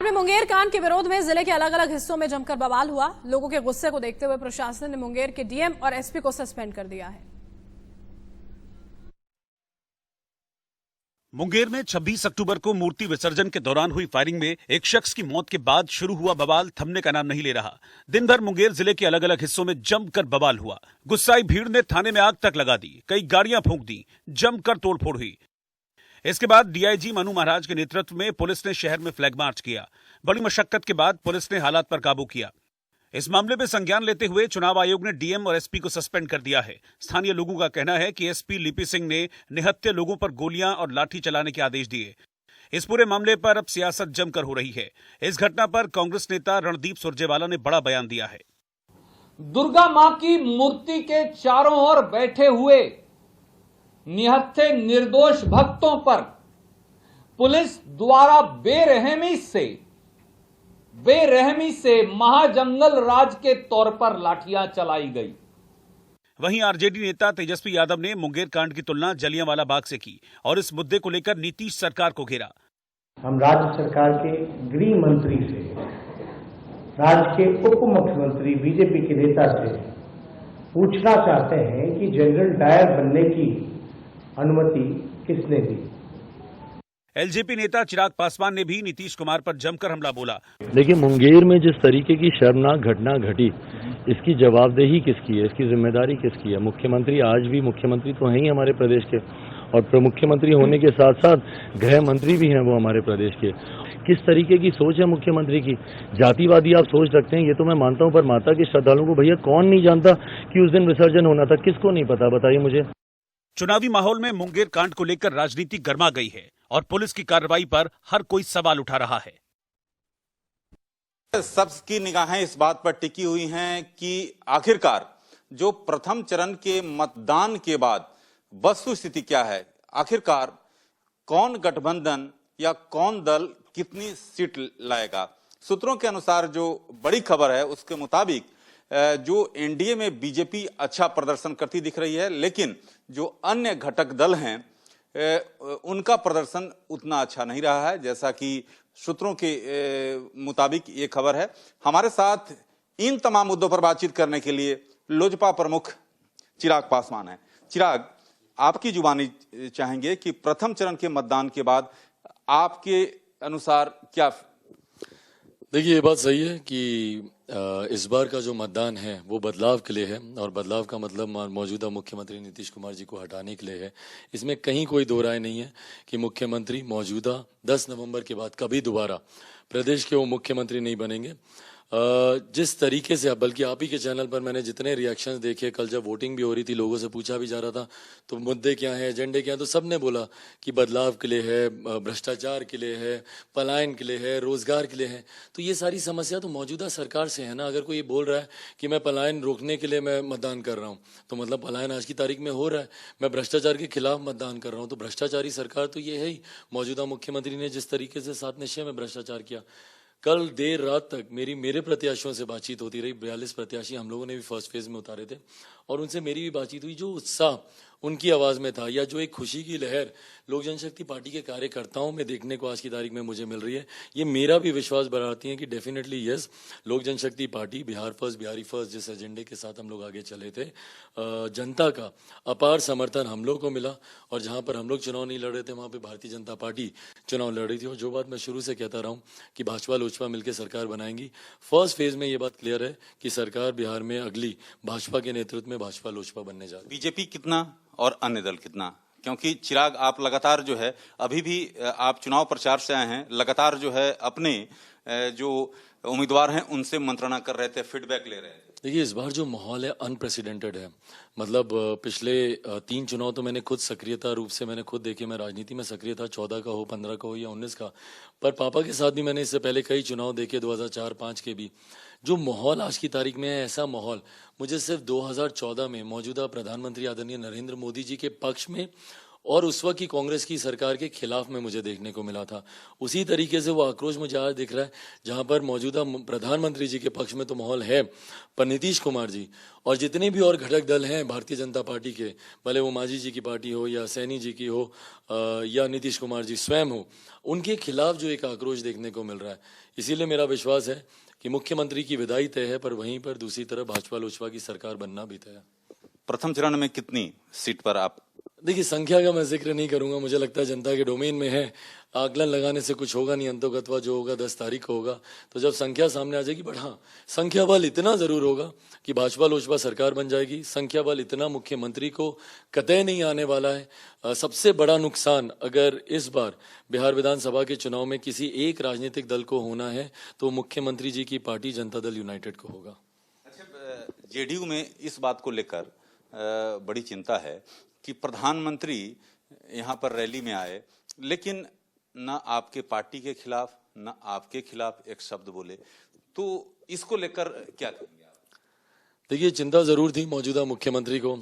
में मुंगेर कांड के विरोध में जिले के अलग अलग हिस्सों में जमकर बवाल हुआ। लोगों के गुस्से को देखते हुए प्रशासन ने मुंगेर के डीएम और एसपी को सस्पेंड कर दिया है। मुंगेर में 26 अक्टूबर को मूर्ति विसर्जन के दौरान हुई फायरिंग में एक शख्स की मौत के बाद शुरू हुआ बवाल थमने का नाम नहीं ले रहा। दिन भर मुंगेर जिले के अलग अलग हिस्सों में जमकर बवाल हुआ। गुस्साई भीड़ ने थाने में आग तक लगा दी, कई गाड़ियां फूंक दी, जमकर तोड़फोड़ हुई। इसके बाद डीआईजी मनु महाराज के नेतृत्व में पुलिस ने शहर में फ्लैग मार्च किया। बड़ी मशक्कत के बाद पुलिस ने हालात पर काबू किया। इस मामले में संज्ञान लेते हुए चुनाव आयोग ने डीएम और एसपी को सस्पेंड कर दिया है। स्थानीय लोगों का कहना है कि एसपी लिपि सिंह ने निहत्थे लोगों पर गोलियां और लाठी चलाने के आदेश दिए। इस पूरे मामले पर अब सियासत जमकर हो रही है। इस घटना पर कांग्रेस नेता रणदीप सुरजेवाला ने बड़ा बयान दिया है। दुर्गा मां की मूर्ति के चारों ओर बैठे हुए निहत्थे निर्दोष भक्तों पर पुलिस द्वारा बेरहमी से महाजंगल राज के तौर पर लाठियां चलाई गई। वहीं आरजेडी नेता तेजस्वी यादव ने मुंगेर कांड की तुलना जलियांवाला बाग से की और इस मुद्दे को लेकर नीतीश सरकार को घेरा। हम राज्य सरकार के गृह मंत्री से, राज्य के उप मुख्यमंत्री बीजेपी के नेता से पूछना चाहते हैं कि जनरल डायर बनने की अनुमति किसने दी। एलजेपी नेता चिराग पासवान ने भी नीतीश कुमार पर जमकर हमला बोला। देखिए, मुंगेर में जिस तरीके की शर्मनाक घटना घटी, इसकी जवाबदेही किसकी है, इसकी जिम्मेदारी किसकी है? मुख्यमंत्री आज भी मुख्यमंत्री तो हैं ही हमारे प्रदेश के, और मुख्यमंत्री होने के साथ साथ गृह मंत्री भी हैं वो हमारे प्रदेश के। किस तरीके की सोच है मुख्यमंत्री की? जातिवादी आप सोच रखते हैं, ये तो मैं मानता हूं, पर माता के श्रद्धालुओं को भैया कौन नहीं जानता कि उस दिन विसर्जन होना था? किसको नहीं पता, बताइए मुझे। चुनावी माहौल में मुंगेर कांड को लेकर राजनीति गर्मा गई है और पुलिस की कार्रवाई पर हर कोई सवाल उठा रहा है। सबकी निगाहें इस बात पर टिकी हुई हैं कि आखिरकार जो प्रथम चरण के मतदान के बाद वस्तु स्थिति क्या है, आखिरकार कौन गठबंधन या कौन दल कितनी सीट लाएगा। सूत्रों के अनुसार जो बड़ी खबर है उसके मुताबिक जो एनडीए में बीजेपी अच्छा प्रदर्शन करती दिख रही है, लेकिन जो अन्य घटक दल हैं उनका प्रदर्शन उतना अच्छा नहीं रहा है, जैसा कि सूत्रों के मुताबिक ये खबर है। हमारे साथ इन तमाम मुद्दों पर बातचीत करने के लिए लोजपा प्रमुख चिराग पासवान हैं। चिराग, आपकी जुबानी चाहेंगे कि प्रथम चरण के मतदान के बाद आपके अनुसार क्या? देखिए, ये बात सही है कि इस बार का जो मतदान है वो बदलाव के लिए है, और बदलाव का मतलब मौजूदा मुख्यमंत्री नीतीश कुमार जी को हटाने के लिए है। इसमें कहीं कोई दो राय नहीं है कि मुख्यमंत्री मौजूदा 10 नवंबर के बाद कभी दोबारा प्रदेश के वो मुख्यमंत्री नहीं बनेंगे। जिस तरीके से, बल्कि आप ही के चैनल पर मैंने जितने रिएक्शंस देखे, कल जब वोटिंग भी हो रही थी, लोगों से पूछा भी जा रहा था तो मुद्दे क्या हैं, एजेंडे क्या हैं, तो सबने बोला कि बदलाव के लिए है, भ्रष्टाचार के लिए है, पलायन के लिए है, रोजगार के लिए है। तो ये सारी समस्या तो मौजूदा सरकार से है ना। अगर कोई ये बोल रहा है कि मैं पलायन रोकने के लिए मैं मतदान कर रहा हूँ, तो मतलब पलायन आज की तारीख में हो रहा है। मैं भ्रष्टाचार के खिलाफ मतदान कर रहा हूँ, तो भ्रष्टाचारी सरकार तो ये है ही। मौजूदा मुख्यमंत्री ने जिस तरीके से 7 निश्चय में भ्रष्टाचार किया, कल देर रात तक मेरे प्रत्याशियों से बातचीत होती रही। 42 प्रत्याशी हम लोगों ने भी फर्स्ट फेज में उतारे थे, और उनसे मेरी भी बातचीत हुई। जो उत्साह उनकी आवाज़ में था, या जो एक खुशी की लहर लोक जनशक्ति पार्टी के कार्यकर्ताओं में देखने को आज की तारीख में मुझे मिल रही है, ये मेरा भी विश्वास बढ़ाती है कि definitely yes, Lok Janshakti party Bihar first, Bihari first जिस एजेंडे के साथ हम लोग आगे चले थे, जनता का अपार समर्थन हम लोग को मिला। और जहाँ पर हम लोग चुनाव नहीं लड़ रहे थे, वहाँ पर भारतीय जनता पार्टी चुनाव लड़ रही थी। और जो बात मैं शुरू से कहता रहा हूँ कि भाजपा लोजपा मिलकर सरकार बनाएंगी, फर्स्ट फेज में ये बात क्लियर है कि सरकार बिहार में अगली भाजपा के नेतृत्व में भाजपा लोजपा बनने जा रही है। बीजेपी कितना और अन्य दल कितना? क्योंकि चिराग, आप लगातार जो है, अभी भी आप चुनाव प्रचार से आए हैं, लगातार जो है अपने जो उम्मीदवार हैं उनसे मंत्रणा कर रहे थे, फीडबैक ले रहे थे। देखिए, इस बार जो माहौल है अनप्रेसिडेंटेड है। मतलब पिछले 3 चुनाव तो मैंने खुद सक्रियता रूप से मैंने खुद देखे। मैं राजनीति में सक्रिय था, 14 का हो, 15 का हो या 19 का, पर पापा के साथ भी मैंने इससे पहले कई चुनाव देखे, 2004-5 के भी। जो माहौल आज की तारीख में है, ऐसा माहौल मुझे सिर्फ 2014 में मौजूदा प्रधानमंत्री आदरणीय नरेंद्र मोदी जी के पक्ष में और उस वक्त की कांग्रेस की सरकार के खिलाफ में मुझे देखने को मिला था। उसी तरीके से वो आक्रोश मुझे आज दिख रहा है, जहां पर मौजूदा प्रधानमंत्री जी के पक्ष में तो माहौल है, पर नीतीश कुमार जी और जितने भी और घटक दल हैं भारतीय जनता पार्टी के, भले वो मांझी जी की पार्टी हो या सैनी जी की हो या नीतीश कुमार जी स्वयं हो, उनके खिलाफ जो एक आक्रोश देखने को मिल रहा है। इसीलिए मेरा विश्वास है कि मुख्यमंत्री की विदाई तय है, पर वहीं पर दूसरी तरफ भाजपा लोजपा की सरकार बनना भी तय है। प्रथम चरण में कितनी सीट पर आप? देखिए, संख्या का मैं जिक्र नहीं करूंगा, मुझे लगता है जनता के डोमेन में है, आकलन लगाने से कुछ होगा नहीं, अंतोगत्वा जो होगा 10 तारीख को होगा, तो जब संख्या सामने आ जाएगी। बट हाँ, संख्या बल इतना जरूर होगा कि भाजपा लोजपा सरकार बन जाएगी। संख्या बल इतना मुख्यमंत्री को कतई नहीं आने वाला है। सबसे बड़ा नुकसान अगर इस बार बिहार विधानसभा के चुनाव में किसी एक राजनीतिक दल को होना है तो मुख्यमंत्री जी की पार्टी जनता दल यूनाइटेड को होगा। अच्छा, जेडीयू में इस बात को लेकर बड़ी चिंता है कि प्रधानमंत्री यहाँ पर रैली में आए, लेकिन न आपके पार्टी के खिलाफ न आपके खिलाफ एक शब्द बोले, तो इसको लेकर क्या करेंगे आप? देखिए, चिंता जरूर थी मौजूदा मुख्यमंत्री को।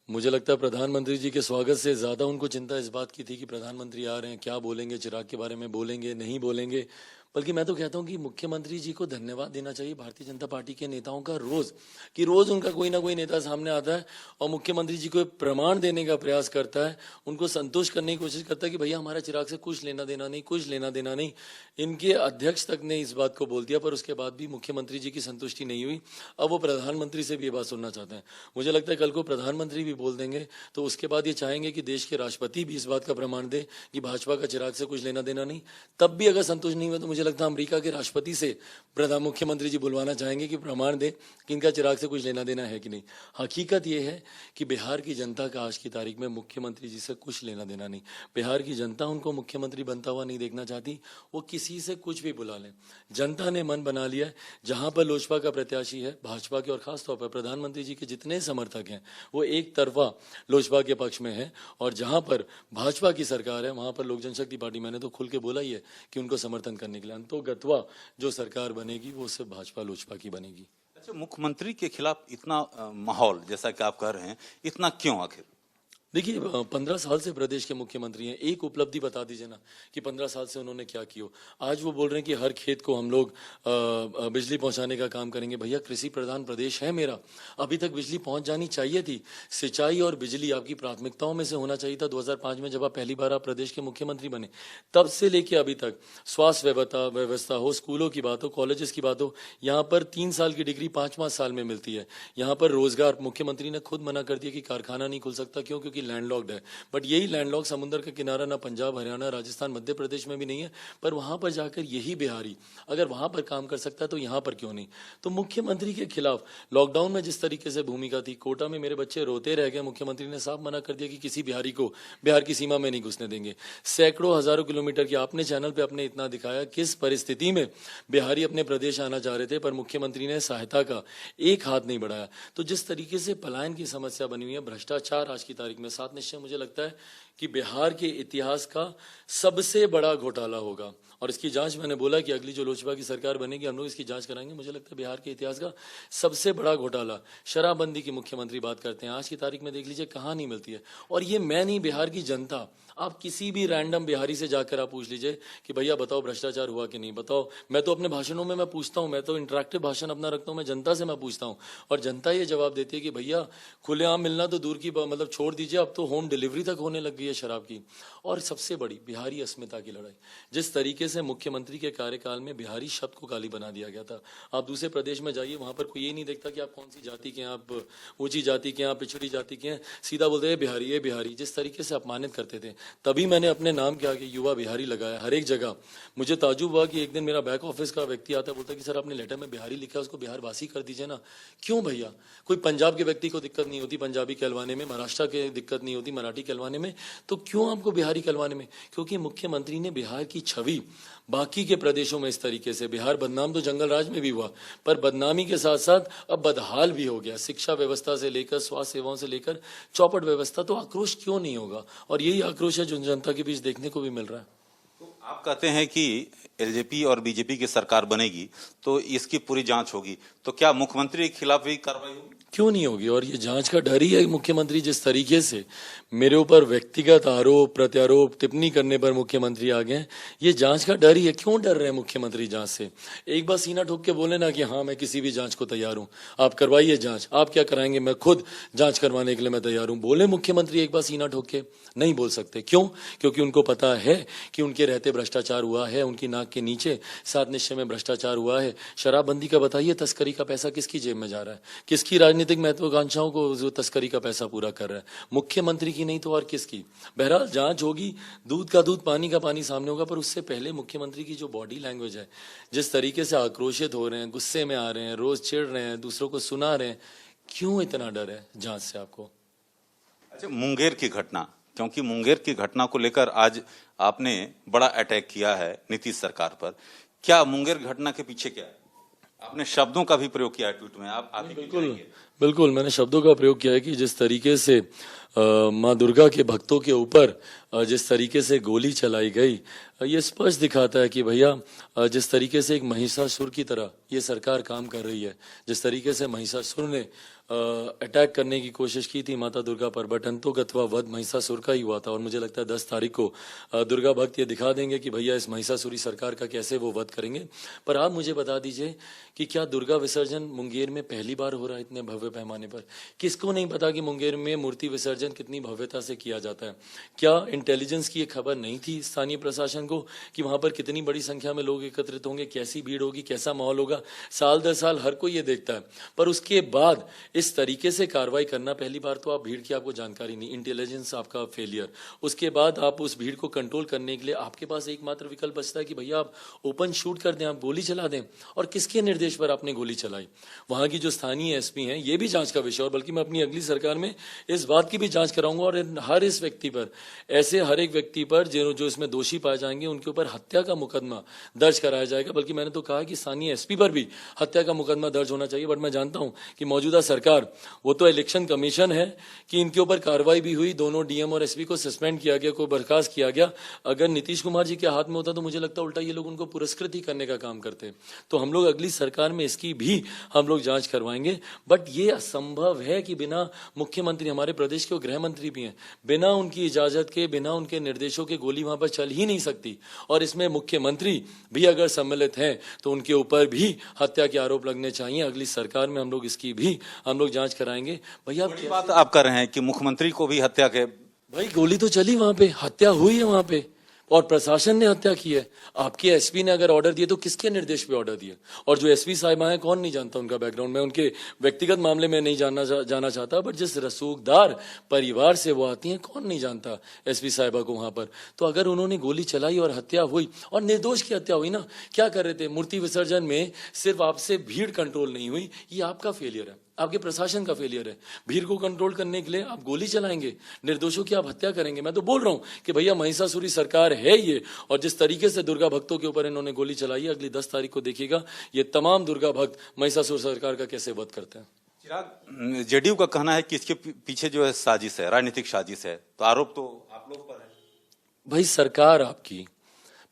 मुझे लगता है प्रधानमंत्री जी के स्वागत से ज्यादा उनको चिंता इस बात की थी कि प्रधानमंत्री आ रहे हैं, क्या बोलेंगे, चिराग के बारे में बोलेंगे नहीं बोलेंगे। बल्कि मैं तो कहता हूं कि मुख्यमंत्री जी को धन्यवाद देना चाहिए भारतीय जनता पार्टी के नेताओं का रोज उनका कोई ना कोई नेता सामने आता है और मुख्यमंत्री जी को प्रमाण देने का प्रयास करता है, उनको संतुष्ट करने की कोशिश करता है कि भैया हमारा चिराग से कुछ लेना देना नहीं, कुछ लेना देना नहीं। इनके अध्यक्ष तक ने इस बात को बोल दिया, पर उसके बाद भी मुख्यमंत्री जी की संतुष्टि नहीं हुई। अब वो प्रधानमंत्री से भी ये बात सुनना चाहते हैं। मुझे लगता है कल को प्रधानमंत्री भी बोल देंगे तो उसके बाद ये चाहेंगे कि देश के राष्ट्रपति भी इस बात का प्रमाण दे कि भाजपा का चिराग से कुछ लेना देना नहीं। तब भी अगर संतुष्ट नहीं हुआ तो मुझे लगता है अमेरिका के राष्ट्रपति से प्रधान मुख्यमंत्री जी बुलवाना चाहेंगे कि प्रमाण दे कि इनका चिराग से कुछ लेना देना है कि नहीं। हकीकत यह है कि बिहार की जनता का आज की तारीख में मुख्यमंत्री जी से कुछ लेना देना नहीं। बिहार की जनता उनको मुख्यमंत्री बनता हुआ नहीं देखना चाहती, वो किसी से कुछ भी बुला लें। जनता ने मन बना लिया है, जहां पर लोजपा का प्रत्याशी है, भाजपा के और खासतौर पर प्रधानमंत्री जी के जितने समर्थक हैं वो एक तरफा लोजपा के पक्ष में है, और जहां पर भाजपा की सरकार है वहां पर लोक जनशक्ति पार्टी, मैंने तो खुल के बोला ही है कि उनको समर्थन करने के लिए अंतोगत्वा जो सरकार बनेगी वो सिर्फ भाजपा लोजपा की बनेगी। अच्छा, मुख्यमंत्री के खिलाफ इतना माहौल जैसा कि आप कह रहे हैं, इतना क्यों आखिर? देखिए, 15 साल से प्रदेश के मुख्यमंत्री हैं, एक उपलब्धि बता दीजिए ना कि 15 साल से उन्होंने क्या किया। आज वो बोल रहे हैं कि हर खेत को हम लोग बिजली पहुंचाने का काम करेंगे। भैया, कृषि प्रधान प्रदेश है मेरा, अभी तक बिजली पहुंच जानी चाहिए थी। सिंचाई और बिजली आपकी प्राथमिकताओं में से होना चाहिए था। 2005 में जब आप पहली बार आप प्रदेश के मुख्यमंत्री बने, तब से लेके अभी तक स्वास्थ्य व्यवस्था हो, स्कूलों की बात हो, कॉलेजेस की बात हो, यहाँ पर 3 साल की डिग्री 5-5 साल में मिलती है। यहाँ पर रोजगार, मुख्यमंत्री ने खुद मना कर दिया कि कारखाना नहीं खुल सकता, क्यों? क्योंकि लैंडलॉक्ड है। बट यही लैंडलॉक समुद्र का किनारा ना पंजाब, हरियाणा, राजस्थान, मध्य प्रदेश में भी नहीं है, पर वहां पर जाकर यही बिहारी अगर वहां पर काम कर सकता है तो यहां पर क्यों नहीं? तो मुख्यमंत्री के खिलाफ लॉकडाउन में जिस तरीके से भूमिका थी, कोटा में मेरे बच्चे रोते रह गए, मुख्यमंत्री ने साफ मना कर दिया कि किसी बिहारी को बिहार की सीमा में नहीं घुसने देंगे। सैकड़ों हजारों किलोमीटर की आपने चैनल पे अपने इतना दिखाया किस परिस्थिति में बिहारी अपने प्रदेश आना चाह रहे थे, पर मुख्यमंत्री ने सहायता का एक हाथ नहीं बढ़ाया। तो जिस तरीके से पलायन की समस्या बनी हुई है, भ्रष्टाचार आज की तारीख में, साथ निश्चय मुझे लगता है कि बिहार के इतिहास का सबसे बड़ा घोटाला होगा, और इसकी जांच मैंने बोला कि अगली जो लोजपा की सरकार बनेगी हम लोग इसकी जांच कराएंगे। मुझे लगता है बिहार के इतिहास का सबसे बड़ा घोटाला शराबबंदी की मुख्यमंत्री बात करते हैं, आज की तारीख में देख लीजिए कहाँ नहीं मिलती है। और ये मैं नहीं, बिहार की जनता, आप किसी भी रैंडम बिहारी से जाकर आप पूछ लीजिए कि भैया बताओ भ्रष्टाचार हुआ कि नहीं, बताओ। मैं तो अपने भाषणों में मैं पूछता हूं, मैं तो इंटरेक्टिव भाषण अपना रखता हूं, मैं जनता से मैं पूछता हूं, और जनता ये जवाब देती है कि भैया खुलेआम मिलना तो दूर की मतलब छोड़ दीजिए, अब तो होम डिलीवरी तक होने लग गई है शराब की। और सबसे बड़ी बिहारी अस्मिता की लड़ाई, जिस तरीके से मुख्यमंत्री के कार्यकाल में बिहारी शब्द को काली बना दिया गया था। आप दूसरे प्रदेश में जाइए, वहां पर कोई ये नहीं देखता कि आप कौन सी जाति के हैं, आप ऊंची जाति के हैं, आप पिछड़ी जाति के हैं, सीधा बोलते हैं बिहारी, ये बिहारी। जिस तरीके से अपमानित करते थे, तभी मैंने अपने नाम के आगे युवा बिहारी लगाया हर एक जगह। मुझे ताजुब हुआ कि एक दिन मेरा बैक ऑफिस का व्यक्ति आता है, बोलता है कि सर आपने लेटर में बिहारी लिखा है, उसको बिहार वासी कर दीजिए ना। क्यों भैया? कोई पंजाब के व्यक्ति को दिक्कत नहीं होती पंजाबी कहलवाने में, महाराष्ट्र के दिक्कत नहीं होती मराठी कहलवाने में, तो क्यों आपको बिहारी कहलवाने में? क्योंकि मुख्यमंत्री ने बिहार की छवि बाकी के प्रदेशों में इस तरीके से, बिहार बदनाम तो जंगल राज में भी हुआ, पर बदनामी के साथ साथ अब बदहाल भी हो गया। शिक्षा व्यवस्था से लेकर स्वास्थ्य सेवाओं से लेकर चौपट व्यवस्था, तो आक्रोश क्यों नहीं होगा? और यही आक्रोश है जो जनता के बीच देखने को भी मिल रहा है। तो आप कहते हैं कि एलजेपी और बीजेपी की सरकार बनेगी तो इसकी पूरी जांच होगी, तो क्या मुख्यमंत्री के खिलाफ भी कार्रवाई होगी? क्यों नहीं होगी? और ये जांच का डर ही है। मुख्यमंत्री जिस तरीके से मेरे ऊपर व्यक्तिगत आरोप प्रत्यारोप टिप्पणी करने पर मुख्यमंत्री आ गए, ये जांच का डर ही है। क्यों डर रहे हैं मुख्यमंत्री जांच से? एक बार सीना ठोक के बोले ना कि हाँ मैं किसी भी जांच को तैयार हूं, आप करवाइए जांच। आप क्या कराएंगे? मैं खुद जांच करवाने के लिए मैं तैयार हूं। बोले मुख्यमंत्री एक बार सीना ठोक के? नहीं बोल सकते। क्यों? क्योंकि उनको पता है कि उनके रहते भ्रष्टाचार हुआ है, उनकी नाक के नीचे 7 निश्चय में भ्रष्टाचार हुआ है। शराबबंदी का बताइए, तस्करी का पैसा किसकी जेब में जा रहा है? किसकी राजनीतिक महत्वाकांक्षाओं को जो तस्करी का पैसा पूरा कर रहा है? मुख्यमंत्री की नहीं तो और किसकी? बहरहाल जांच होगी, दूध का दूध पानी का पानी सामने होगा। पर उससे पहले मुख्यमंत्री की जो बॉडी लैंग्वेज है, जिस तरीके से आक्रोशित हो रहे हैं, गुस्से में आ रहे हैं, रोज चिढ़ रहे हैं, दूसरों को सुना रहे हैं, क्यों इतना डर है जांच से आपको? अच्छा, मुंगेर की घटना, क्योंकि मुंगेर की घटना को लेकर आज आपने बड़ा अटैक किया है नीतीश सरकार पर। क्या मुंगेर घटना के पीछे क्या है? आपने शब्दों का भी प्रयोग किया है ट्वीट में, आप आगे बिल्कुल मैंने शब्दों का प्रयोग किया है कि जिस तरीके से माँ दुर्गा के भक्तों के ऊपर जिस तरीके से गोली चलाई गई, ये स्पष्ट दिखाता है कि भैया जिस तरीके से एक महिषासुर की तरह ये सरकार काम कर रही है, जिस तरीके से महिषासुर ने अटैक करने की कोशिश की थी माता दुर्गा पर, बट अंतोगत्वा वध महिषासुर का ही हुआ था। और मुझे लगता है 10 तारीख को दुर्गा भक्त ये दिखा देंगे कि भैया इस महिषासुरी सरकार का कैसे वो वध करेंगे। पर आप मुझे बता दीजिए कि क्या दुर्गा विसर्जन मुंगेर में पहली बार हो रहा है इतने भव्य पैमाने पर? किसको नहीं पता कि मुंगेर में मूर्ति विसर्जन कितनी भव्यता से किया जाता है? क्या इंटेलिजेंस की ये खबर नहीं थी स्थानीय प्रशासन को कि वहां पर कितनी बड़ी संख्या में लोग एकत्रित होंगे, कैसी भीड़ होगी, कैसा माहौल होगा? साल दर साल हर कोई ये देखता है, पर उसके बाद इस तरीके से कार्रवाई करना, पहली बार तो आप भीड़ की आपको जानकारी नहीं, इंटेलिजेंस आपका फेलियर। उसके बाद आप उस भीड़ को कंट्रोल करने के लिए आपके पास एकमात्र विकल्प बचता है कि भैया आप ओपन शूट कर दें, आप गोली चला दें। और किसके निर्देश पर आपने गोली चलाई? वहां की जो स्थानीय एसपी हैं, ये भी जांच का विषय, और बल्कि मैं अपनी अगली सरकार में इस बात की भी जांच कराऊंगा और हर इस व्यक्ति पर, ऐसे हर एक व्यक्ति पर जो इसमें दोषी पाए जाएंगे उनके ऊपर हत्या का मुकदमा दर्ज कराया जाएगा। बल्कि मैंने तो कहा कि स्थानीय एसपी पर भी हत्या का मुकदमा दर्ज होना चाहिए। बट मैं जानता हूं कि मौजूदा सरकार, वो तो इलेक्शन कमीशन है कि इनके ऊपर कार्रवाई भी हुई, दोनों डीएम और एसपी को सस्पेंड किया गया, को बर्खास्त किया गया। अगर नीतीश कुमार जी के हाथ में होता तो मुझे लगता उल्टा ये लोग उनको पुरस्कृत ही करने का काम करते। तो हम लोग अगली सरकार में इसकी भी हम लोग जांच करवाएंगे। बट ये असंभव है कि बिना मुख्यमंत्री, हमारे प्रदेश के गृह मंत्री भी हैं, बिना उनकी इजाजत के, बिना उनके निर्देशों के गोली वहां पर चल ही नहीं सकती। और इसमें मुख्यमंत्री भी अगर सम्मिलित हैं तो उनके ऊपर भी हत्या के आरोप लगने चाहिए। अगली सरकार में हम लोग इसकी भी हम लोग जांच कराएंगे। भैया बड़ी बात आप कर रहे हैं कि मुख्यमंत्री को भी हत्या के, भाई गोली तो चली, वहां पे हत्या हुई है वहां पे, और प्रशासन ने हत्या की है। आपके एसपी ने अगर ऑर्डर दिए तो किसके निर्देश पे ऑर्डर दिए? और जो एसपी साहिबा हैं, कौन नहीं जानता उनका बैकग्राउंड? मैं उनके व्यक्तिगत मामले में नहीं जाना चाहता, बट जिस रसूखदार परिवार से वो आती हैं, कौन नहीं जानता एसपी साहिबा को वहां पर? तो अगर उन्होंने गोली चलाई और हत्या हुई, और निर्दोष की हत्या हुई ना, क्या कर रहे थे? मूर्ति विसर्जन में सिर्फ आपसे भीड़ कंट्रोल नहीं हुई, ये आपका फेलियर है, आपके प्रशासन का फेलियर है। भीड़ को कंट्रोल करने के लिए आप गोली चलाएंगे, निर्दोषों की आप हत्या करेंगे। मैं तो बोल रहा हूं कि भैया महिषासुरी सरकार है ये, और जिस तरीके से दुर्गा भक्तों के ऊपर इन्होंने गोली चलाई है, अगली 10 तारीख को देखिएगा ये तमाम दुर्गा भक्त महिषासुर सरकार का कैसे वध करते हैं। चिराग, जेडीयू का कहना है कि इसके पीछे जो है साजिश है, राजनीतिक साजिश है, तो आरोप तो आप लोग पर है। भाई सरकार आपकी,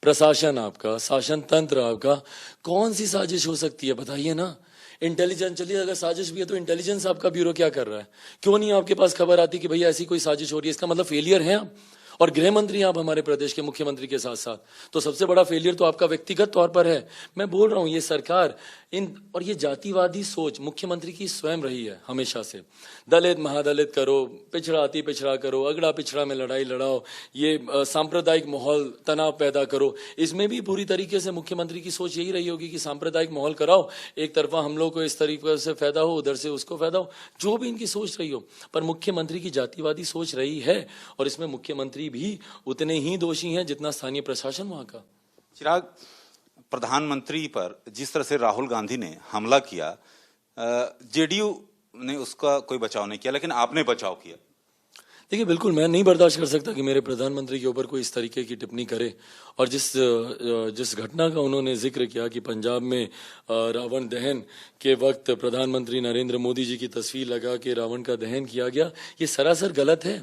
प्रशासन आपका, शासन तंत्र आपका, कौन सी साजिश हो सकती है बताइए ना? इंटेलिजेंस, चलिए अगर साजिश भी है तो इंटेलिजेंस आपका ब्यूरो क्या कर रहा है? क्यों नहीं आपके पास खबर आती कि भैया ऐसी कोई साजिश हो रही है? इसका मतलब फेलियर है आप, और गृह मंत्री आप हमारे प्रदेश के मुख्यमंत्री के साथ साथ, तो सबसे बड़ा फेलियर तो आपका व्यक्तिगत तौर पर है। मैं बोल रहा हूं ये सरकार और ये जातिवादी सोच मुख्यमंत्री की स्वयं रही है हमेशा से। दलित महादलित करो, पिछड़ा अति पिछड़ा करो, अगड़ा पिछड़ा में लड़ाई लड़ाओ, ये सांप्रदायिक माहौल तनाव पैदा करो। इसमें भी पूरी तरीके से मुख्यमंत्री की सोच यही रही होगी कि सांप्रदायिक माहौल कराओ, एक तरफा हम लोग को इस तरीके से फायदा हो, उधर से उसको फायदा हो, जो भी इनकी सोच रही हो। पर मुख्यमंत्री की जातिवादी सोच रही है, और इसमें मुख्यमंत्री भी उतने ही दोषी हैं जितना स्थानीय प्रशासन वहां का। चिराग, प्रधानमंत्री पर जिस तरह से राहुल गांधी ने हमला किया, जेडीयू ने उसका कोई बचाव नहीं किया, लेकिन आपने बचाव किया। देखिए बिल्कुल मैं नहीं बर्दाश्त कर सकता कि मेरे प्रधानमंत्री के ऊपर कोई इस तरीके की टिप्पणी करे। और जिस घटना का उन्होंने जिक्र किया कि पंजाब में रावण दहन के वक्त प्रधानमंत्री नरेंद्र मोदी जी की तस्वीर लगा के रावण का दहन किया गया, ये सरासर गलत है।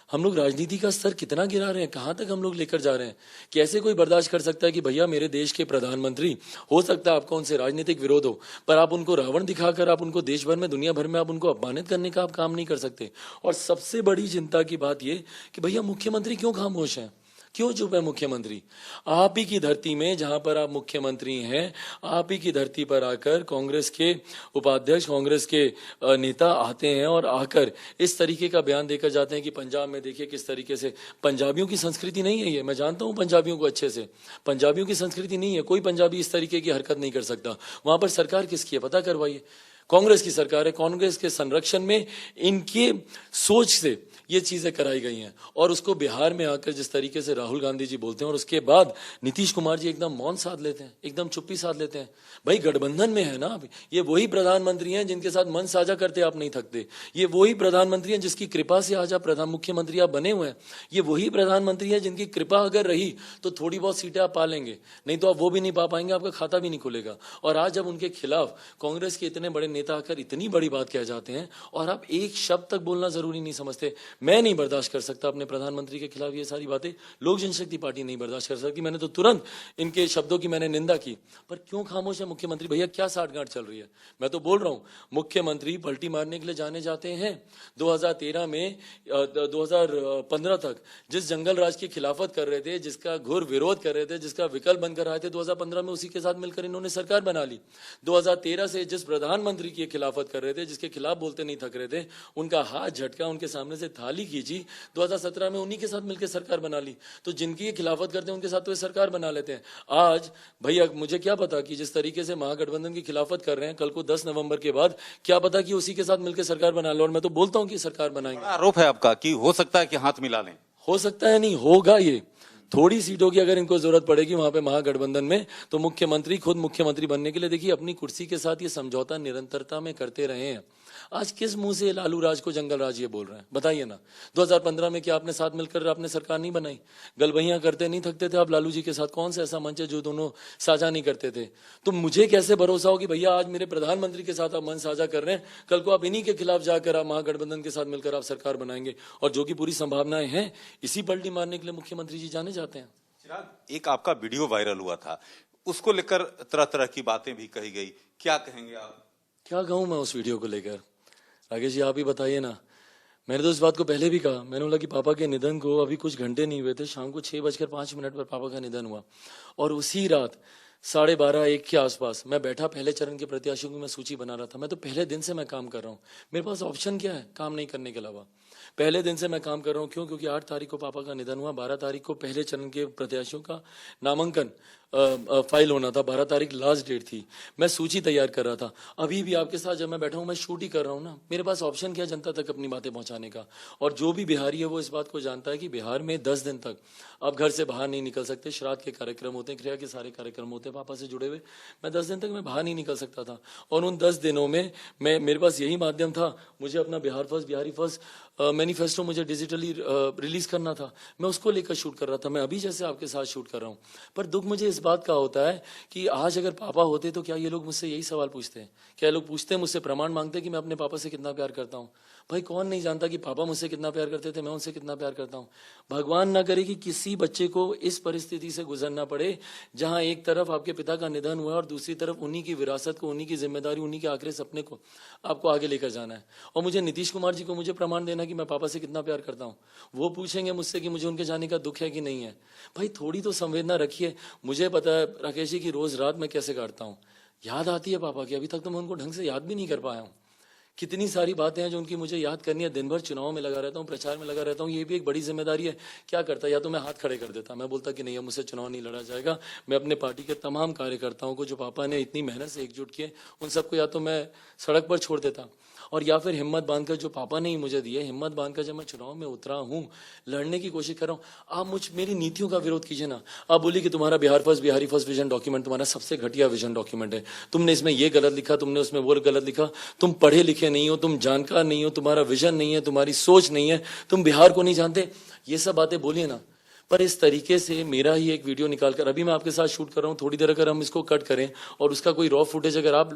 हम लोग राजनीति का स्तर कितना गिरा रहे हैं, कहाँ तक हम लोग लेकर जा रहे हैं। कैसे कोई बर्दाश्त कर सकता है कि भैया मेरे देश के प्रधानमंत्री, हो सकता है आपका उनसे राजनीतिक विरोध हो, पर आप उनको रावण दिखाकर आप उनको देश भर में, दुनिया भर में आप उनको अपमानित करने का आप काम नहीं कर सकते। और सबसे बड़ी चिंता की बात यह कि भैया मुख्यमंत्री क्यों खामोश हैं, क्यों चुप है मुख्यमंत्री। आप ही की धरती में, जहां पर आप मुख्यमंत्री हैं, आप ही की धरती पर आकर कांग्रेस के उपाध्यक्ष, कांग्रेस के नेता आते हैं और आकर इस तरीके का बयान देकर जाते हैं कि पंजाब में देखिए किस तरीके से। पंजाबियों की संस्कृति नहीं है ये, मैं जानता हूं पंजाबियों को अच्छे से, पंजाबियों की संस्कृति नहीं है। कोई पंजाबी इस तरीके की हरकत नहीं कर सकता। वहां पर सरकार किसकी है पता करवाइए, कांग्रेस की सरकार है। कांग्रेस के संरक्षण में इनकी सोच से ये चीजें कराई गई हैं। और उसको बिहार में आकर जिस तरीके से राहुल गांधी जी बोलते हैं और उसके बाद नीतीश कुमार जी एकदम मौन साध लेते हैं, एकदम चुप्पी साध लेते हैं। भाई गठबंधन में है ना आप, ये वही प्रधानमंत्री हैं जिनके साथ मन साझा करते आप नहीं थकते। ये वही प्रधानमंत्री हैं जिसकी कृपा से आज आप प्रधान मुख्यमंत्री आप बने हुए हैं। ये वही प्रधानमंत्री हैं जिनकी कृपा अगर रही तो थोड़ी बहुत सीटें आप पा लेंगे, नहीं तो आप वो भी नहीं पा पाएंगे, आपका खाता भी नहीं खुलेगा। और आज जब उनके खिलाफ कांग्रेस के इतने बड़े नेता आकर इतनी बड़ी बात कह जाते हैं और आप एक शब्द तक बोलना जरूरी नहीं समझते। मैं नहीं बर्दाश्त कर सकता अपने प्रधानमंत्री के खिलाफ ये सारी बातें, लोक जनशक्ति पार्टी नहीं बर्दाश्त कर सकती। मैंने तो तुरंत इनके शब्दों की मैंने निंदा की। पर क्यों खामोश है मुख्यमंत्री, भैया क्या साठगांठ चल रही है। मैं तो बोल रहा हूं मुख्यमंत्री पलटी मारने के लिए जाने जाते हैं। 2013 में 2015 तक जिस जंगल राज की खिलाफत कर रहे थे, जिसका घोर विरोध कर रहे थे, जिसका विकल्प बनकर आए थे, 2015 में उसी के साथ मिलकर इन्होंने सरकार बना ली। 2013 से जिस प्रधानमंत्री की खिलाफत कर रहे थे, जिसके खिलाफ बोलते नहीं थक रहे थे, उनका हाथ झटका, उनके सामने से थाली खींची। 2017 में उन्हीं के साथ मिलकर सरकार बना ली। तो जिनकी खिलाफत करते हैं उनके साथ तो ये सरकार बना लेते हैं। आज भैया मुझे क्या पता कि जिस तरीके से महागठबंधन की खिलाफत कर रहे हैं, कल को 10 नवंबर के बाद क्या पता कि उसी के साथ मिलकर सरकार बना लो। और मैं तो बोलता हूं कि सरकार बनाएंगे। आरोप है आपका कि हो सकता है कि हाथ मिला लें, हो सकता है नहीं, होगा। ये थोड़ी सीटों की अगर इनको जरूरत पड़ेगी वहां पे महागठबंधन में, तो मुख्यमंत्री खुद मुख्यमंत्री बनने के लिए देखिए अपनी कुर्सी के साथ ये समझौता निरंतरता में करते रहे हैं। आज किस मुंह से लालू राज को जंगल राज ये बोल रहे हैं बताइए ना। 2015 में क्या आपने साथ मिलकर आपने सरकार नहीं बनाई, गलबहियां करते नहीं थकते थे आप लालू जी के साथ। कौन सा ऐसा मंच है जो दोनों साझा नहीं करते थे। तो मुझे कैसे भरोसा हो कि भैया आज मेरे प्रधानमंत्री के साथ आप मन साझा कर रहे हैं, कल को आप इन्हीं के खिलाफ जाकर आप महागठबंधन के साथ मिलकर आप सरकार बनाएंगे। और जो कि पूरी संभावनाएं हैं, इसी पलटी मारने के लिए मुख्यमंत्री जी जाने जाते हैं। एक आपका वीडियो वायरल हुआ था, उसको लेकर तरह तरह की बातें भी कही गई, क्या कहेंगे आप। क्या कहूं मैं उस वीडियो को लेकर, राकेश जी आप ही बताइए ना। मैंने तो इस बात को पहले भी कहा, मैंने बोला कि पापा के निधन को अभी कुछ घंटे नहीं हुए थे, शाम को 6:05 पर पापा का निधन हुआ। और उसी रात 12:30-1 के आसपास मैं बैठा, पहले चरण के प्रत्याशियों की मैं सूची बना रहा था। मैं तो पहले दिन से मैं काम कर रहा हूँ, मेरे पास ऑप्शन क्या है काम नहीं करने के अलावा। पहले दिन से मैं काम कर रहा हूँ। क्यों? क्योंकि 8 तारीख को पापा का निधन हुआ, 12 तारीख को पहले चरण के प्रत्याशियों का नामांकन फाइल होना था, 12 तारीख लास्ट डेट थी। मैं सूची तैयार कर रहा था। अभी भी आपके साथ जब मैं बैठा हूं, मैं शूट ही कर रहा हूं ना। मेरे पास ऑप्शन क्या जनता तक अपनी बातें पहुंचाने का। और जो भी बिहारी है वो इस बात को जानता है कि बिहार में 10 दिन तक आप घर से बाहर नहीं निकल सकते। श्राद्ध के कार्यक्रम होते हैं, क्रिया के सारे कार्यक्रम होते हैं पापा से जुड़े हुए। मैं 10 दिन तक मैं बाहर नहीं निकल सकता था। और उन 10 दिनों में मेरे पास यही माध्यम था, मुझे अपना Bihar first, Bihari first manifesto मुझे डिजिटली रिलीज करना था। मैं उसको लेकर शूट कर रहा था। मैं अभी जैसे आपके साथ शूट कर रहा हूँ। पर दुख मुझे इस बात का होता है कि आज अगर पापा होते तो क्या ये लोग मुझसे यही सवाल पूछते हैं? क्या लोग पूछते हैं मुझसे, प्रमाण मांगते हैं कि मैं अपने पापा से कितना प्यार करता हूं? भाई कौन नहीं जानता कि पापा मुझसे कितना प्यार करते थे, मैं उनसे कितना प्यार करता हूं। भगवान ना करे कि किसी बच्चे को इस परिस्थिति से गुजरना पड़े जहां एक तरफ आपके पिता का निधन हुआ और दूसरी तरफ उन्हीं की विरासत को, उन्हीं की जिम्मेदारी, उन्हीं के आखिरी सपने को आपको आगे लेकर जाना है। और मुझे नीतीश कुमार जी को मुझे प्रमाण देना कि मैं पापा से कितना प्यार करता हूं। वो पूछेंगे मुझसे कि मुझे उनके जाने का दुख है कि नहीं है। भाई थोड़ी तो संवेदना रखिए। मुझे पता है राकेश जी की रोज रात मैं कैसे काटता हूँ, याद आती है पापा की। अभी तक तो मैं उनको ढंग से याद भी नहीं कर पाया हूँ। कितनी सारी बातें हैं जो उनकी मुझे याद करनी है। दिन भर चुनाव में लगा रहता हूँ, प्रचार में लगा रहता हूँ। ये भी एक बड़ी जिम्मेदारी है। क्या करता, या तो मैं हाथ खड़े कर देता, मैं बोलता कि नहीं अब मुझसे चुनाव नहीं लड़ा जाएगा। मैं अपने पार्टी के तमाम कार्यकर्ताओं को जो पापा ने इतनी मेहनत से एकजुट किए, उन सबको या तो मैं सड़क पर छोड़ देता, और या फिर हिम्मत बांधकर जो पापा ने ही मुझे दिए, हिम्मत बांधकर जब मैं चुनाव में उतरा हूं, लड़ने की कोशिश कर रहा हूं। आप मेरी नीतियों का विरोध कीजिए ना। आप बोलिए कि तुम्हारा Bihar first, Bihari first vision document तुम्हारा सबसे घटिया विजन डॉक्यूमेंट है, तुमने इसमें ये गलत लिखा, तुमने उसमें वो गलत लिखा, तुम पढ़े लिखे नहीं हो, तुम जानकार नहीं हो, तुम्हारा विजन नहीं है, तुम्हारी सोच नहीं है, तुम बिहार को नहीं जानते। ये सब बातें बोलिए ना। पर इस तरीके से मेरा ही एक वीडियो निकालकर, अभी मैं आपके साथ शूट कर रहा हूँ, थोड़ी देर अगर हम इसको कट करें और उसका कोई रॉ फुटेज अगर आप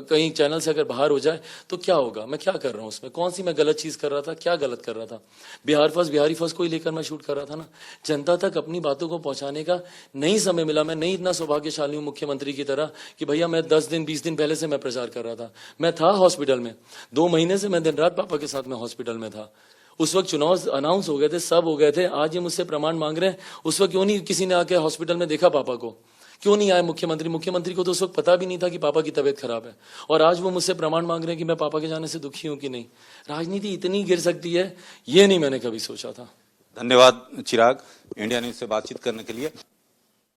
कहीं चैनल से अगर बाहर हो जाए तो क्या होगा? मैं क्या कर रहा हूँ उसमें? कौन सी मैं गलत चीज कर रहा था? क्या गलत कर रहा था? बिहारी फर्स्ट को ही लेकर मैं शूट कर रहा था ना। जनता तक अपनी बातों को पहुंचाने का नहीं समय मिला। मैं नहीं इतना सौभाग्यशाली हूं मुख्यमंत्री की तरह कि भैया मैं 10 दिन 20 दिन पहले से मैं प्रचार कर रहा था। मैं था हॉस्पिटल में 2 महीने से, मैं दिन रात पापा के साथ में हॉस्पिटल में था। उस वक्त चुनाव अनाउंस हो गए थे, सब हो गए थे। आज ये मुझसे प्रमाण मांग रहे हैं। उस वक्त क्यों नहीं किसी ने आके हॉस्पिटल में देखा पापा को? क्यों नहीं आए मुख्यमंत्री को तो उस वक्त पता भी नहीं था कि पापा की तबीयत खराब है, और आज वो मुझसे प्रमाण मांग रहे हैं कि मैं पापा के जाने से दुखी हूं कि नहीं। राजनीति इतनी गिर सकती है, ये नहीं मैंने कभी सोचा था। धन्यवाद चिराग, इंडिया न्यूज से बातचीत करने के लिए।